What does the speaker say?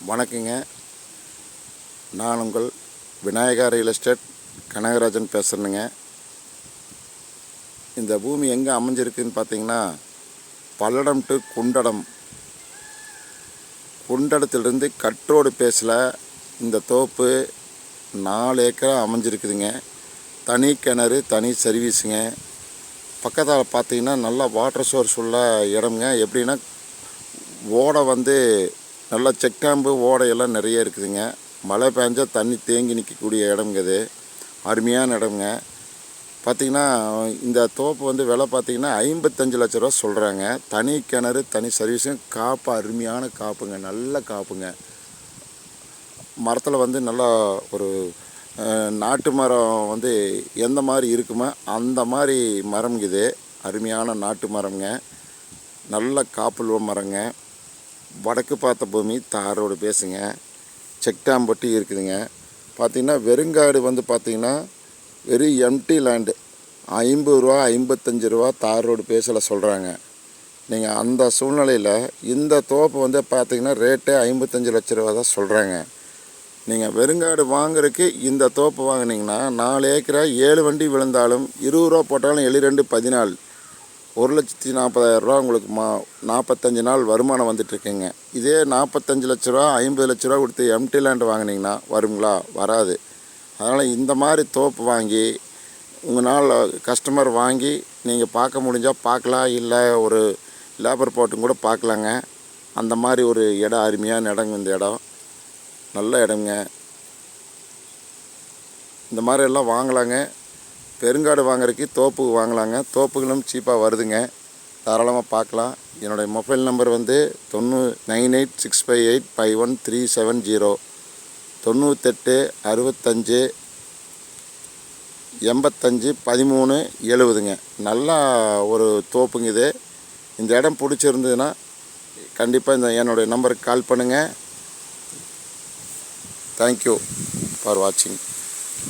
வணக்கங்க. நான் உங்கள் விநாயகா ரியல் எஸ்டேட் கனகராஜன் பேசுகிறேனுங்க. இந்த பூமி எங்கே அமைஞ்சிருக்குன்னு பார்த்தீங்கன்னா, பல்லடம் டு குண்டடத்திலிருந்து கட்ரோடு பேஸில் இந்த தோப்பு 4 ஏக்கரா அமைஞ்சிருக்குதுங்க. தனி கிணறு, தனி சர்வீஸுங்க. பக்கத்தில் பார்த்தீங்கன்னா நல்லா வாட்டர் சோர்ஸ் உள்ள இடம்ங்க. எப்படின்னா ஓடை நல்லா செக் டேம்பு ஓடையெல்லாம் நிறைய இருக்குதுங்க. மழை பெஞ்சால் தண்ணி தேங்கி நிற்கக்கூடிய இடம்ங்க. இது அருமையான இடம்ங்க. பார்த்திங்கன்னா இந்த தோப்பு விலை பார்த்திங்கன்னா 55 லட்ச ரூபா சொல்கிறாங்க. தனி கிணறு, தனி சர்வீஸுங்க. காப்பு அருமையான காப்புங்க, நல்ல காப்புங்க. மரத்தில் நல்லா ஒரு நாட்டு மரம் எந்த மாதிரி இருக்குமோ அந்த மாதிரி மரம்ங்க. இது அருமையான நாட்டு மரம்ங்க. நல்ல காப்புள்ள மரங்க. வடக்கு பார்த்த பூமி, தாரோடு பேசுங்க. செக் டேம் பட்டி இருக்குதுங்க. பார்த்திங்கன்னா வெறுங்காடு பார்த்திங்கன்னா வெறும் எம்டி லேண்டு 50 ரூபா 55 ரூபா தார் ரோடு பேஸில் சொல்கிறாங்க. நீங்கள் அந்த சூழ்நிலையில் இந்த தோப்பு பார்த்திங்கன்னா ரேட்டே 55 லட்ச ரூபா தான் சொல்கிறாங்க. நீங்கள் வெறுங்காடு வாங்குறதுக்கு இந்த தோப்பு வாங்கினீங்கன்னா 4 ஏக்கரா 7 வண்டி விழுந்தாலும் 20 ரூபா போட்டாலும் 72 14 1,40,000 உங்களுக்கு 45 நாள் வருமானம் வந்துட்டுருக்குங்க. இதே 45 லட்ச ரூபா 50 லட்ச ரூபா கொடுத்து எம்டி லேண்டு வாங்கினீங்கன்னா வருங்களா? வராது. அதனால் இந்த மாதிரி தோப்பு வாங்கி உங்களால் கஸ்டமர் வாங்கி நீங்கள் பார்க்க முடிஞ்சால் பார்க்கலாம், இல்லை ஒரு லேபர் போட்டும் கூட பார்க்கலாங்க. அந்த மாதிரி ஒரு இடம், அருமையான இடங்க. இந்த இடம் நல்ல இடங்க. இந்த மாதிரி எல்லாம் வாங்கலாங்க. பெருங்காடு வாங்குறதுக்கு தோப்பு வாங்கலாங்க. தோப்புகளும் சீப்பாக வருதுங்க. தாராளமாக பார்க்கலாம். என்னுடைய மொபைல் நம்பர் 9865851370 98 65 85 13 70ங்க. நல்லா ஒரு தோப்புங்க இது. இந்த இடம் பிடிச்சிருந்ததுன்னா கண்டிப்பாக என்னுடைய நம்பருக்கு கால் பண்ணுங்கள். தேங்க்யூ ஃபார் வாட்சிங்.